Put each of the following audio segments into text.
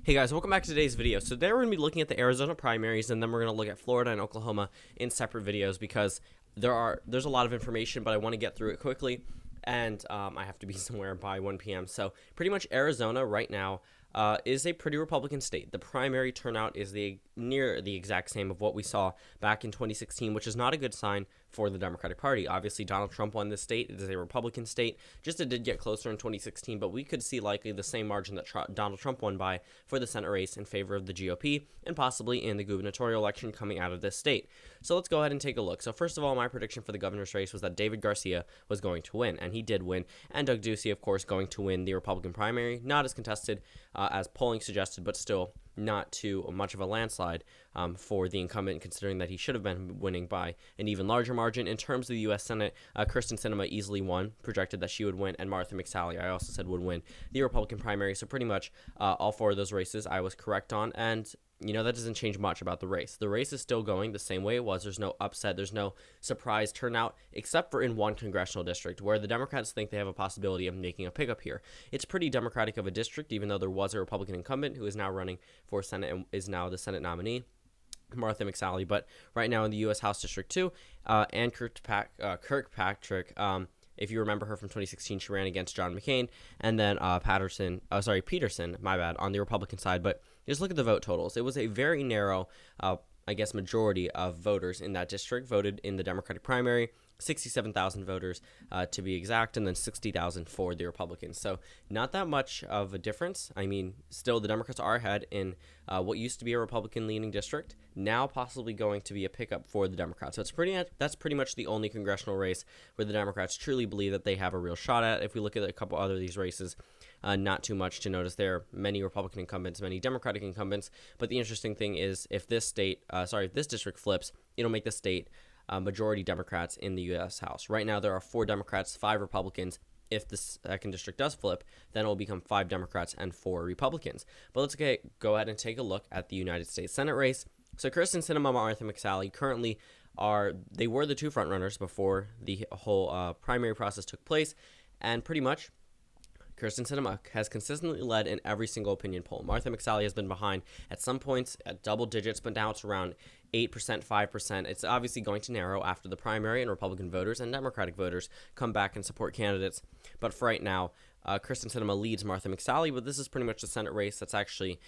Hey guys, welcome back to today's video. So today we're going to be looking at the Arizona primaries, and then we're going to look at Florida and Oklahoma in separate videos because there's a lot of information, but I want to get through it quickly, and I have to be somewhere by 1 p.m. So pretty much Arizona right now is a pretty Republican state. The primary turnout is near the exact same of what we saw back in 2016, which is not a good sign for the Democratic Party. Obviously, Donald Trump won this state. It is a Republican state. Just it did get closer in 2016, but we could see likely the same margin that Donald Trump won by for the Senate race in favor of the GOP and possibly in the gubernatorial election coming out of this state. So let's go ahead and take a look. So first of all, my prediction for the governor's race was that David Garcia was going to win, and he did win. And Doug Ducey, of course, going to win the Republican primary. Not as contested as polling suggested, but still not too much of a landslide for the incumbent, considering that he should have been winning by an even larger margin. In terms of the U.S. Senate, Kyrsten Sinema easily won, projected that she would win, and Martha McSally, I also said, would win the Republican primary. So pretty much all four of those races I was correct on, and that doesn't change much about the race. The race is still going the same way it was. There's no upset. There's no surprise turnout, except for in one congressional district where the Democrats think they have a possibility of making a pickup here. It's pretty Democratic of a district, even though there was a Republican incumbent who is now running for Senate and is now the Senate nominee, Martha McSally. But right now in the U.S. House District 2, Ann Kirkpatrick, if you remember her from 2016, she ran against John McCain, and then Peterson, on the Republican side. But just look at the vote totals. It was a very narrow, majority of voters in that district voted in the Democratic primary, 67,000 voters to be exact, and then 60,000 for the Republicans. So not that much of a difference. I mean, still the Democrats are ahead in what used to be a Republican-leaning district, now possibly going to be a pickup for the Democrats. So that's pretty much the only congressional race where the Democrats truly believe that they have a real shot at. If we look at a couple other of these races, not too much to notice. There are many Republican incumbents, many Democratic incumbents. But the interesting thing is, if this district flips, it'll make the state majority Democrats in the U.S. House. Right now, there are 4 Democrats, 5 Republicans. If the second district does flip, then it will become 5 Democrats and 4 Republicans. But let's go ahead and take a look at the United States Senate race. So Kyrsten Sinema and Martha McSally currently they were the two frontrunners before the whole primary process took place, and pretty much Kyrsten Sinema has consistently led in every single opinion poll. Martha McSally has been behind at some points at double digits, but now it's around 8%, 5%. It's obviously going to narrow after the primary and Republican voters and Democratic voters come back and support candidates. But for right now, Kyrsten Sinema leads Martha McSally, but this is pretty much the Senate race that's actually,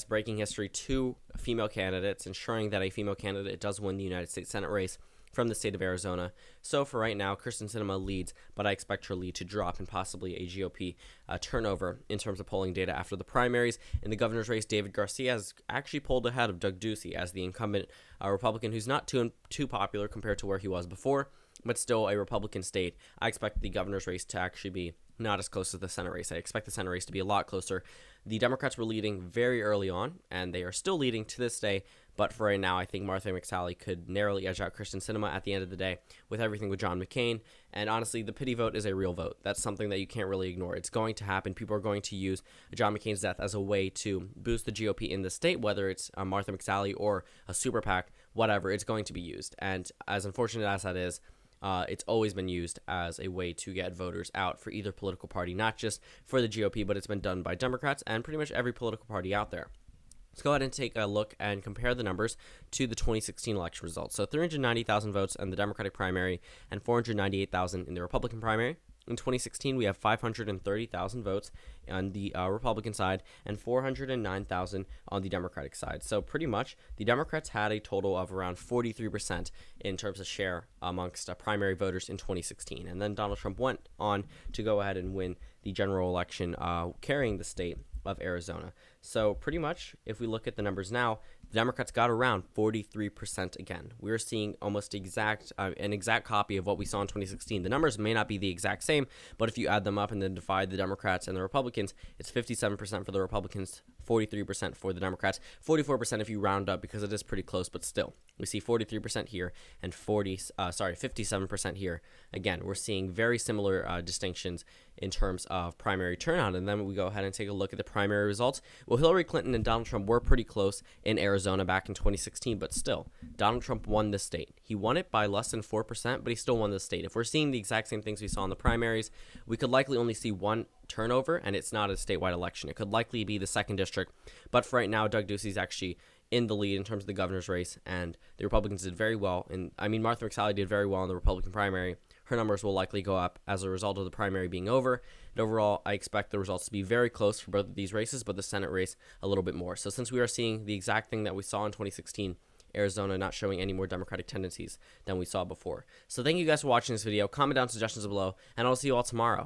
breaking history. 2 female candidates, ensuring that a female candidate does win the United States Senate race from the state of Arizona. So for right now, Kyrsten Sinema leads, but I expect her lead to drop and possibly a GOP turnover in terms of polling data after the primaries. In the governor's race, David Garcia has actually pulled ahead of Doug Ducey as the incumbent Republican, who's not too popular compared to where he was before, but still a Republican state. I expect the governor's race to actually be not as close as the Senate race. I expect the Senate race to be a lot closer. The Democrats were leading very early on, and they are still leading to this day. But for right now, I think Martha McSally could narrowly edge out Kyrsten Sinema at the end of the day with everything with John McCain. And honestly, the pity vote is a real vote. That's something that you can't really ignore. It's going to happen. People are going to use John McCain's death as a way to boost the GOP in the state, whether it's Martha McSally or a super PAC, whatever, it's going to be used. And as unfortunate as that is, it's always been used as a way to get voters out for either political party, not just for the GOP, but it's been done by Democrats and pretty much every political party out there. Let's go ahead and take a look and compare the numbers to the 2016 election results. So 390,000 votes in the Democratic primary and 498,000 in the Republican primary. In 2016, we have 530,000 votes on the Republican side and 409,000 on the Democratic side. So pretty much the Democrats had a total of around 43% in terms of share amongst primary voters in 2016. And then Donald Trump went on to go ahead and win the general election, carrying the state of Arizona. So pretty much, if we look at the numbers now, the Democrats got around 43% again. We're seeing almost an exact copy of what we saw in 2016. The numbers may not be the exact same, but if you add them up and then divide the Democrats and the Republicans, it's 57% for the Republicans, 43% for the Democrats, 44% if you round up because it is pretty close, but still. We see 43% here and 57% here. Again, we're seeing very similar distinctions in terms of primary turnout. And then we go ahead and take a look at the primary results. Well, Hillary Clinton and Donald Trump were pretty close in Arizona back in 2016, but still, Donald Trump won this state. He won it by less than 4%, but he still won the state. If we're seeing the exact same things we saw in the primaries, we could likely only see one turnover, and it's not a statewide election. It could likely be the 2nd district, but for right now, Doug Ducey's actually in the lead in terms of the governor's race, and the Republicans did very well. Martha McSally did very well in the Republican primary. Her numbers will likely go up as a result of the primary being over. And overall, I expect the results to be very close for both of these races, but the Senate race a little bit more. So since we are seeing the exact thing that we saw in 2016, Arizona not showing any more Democratic tendencies than we saw before. So thank you guys for watching this video. Comment down suggestions below, and I'll see you all tomorrow.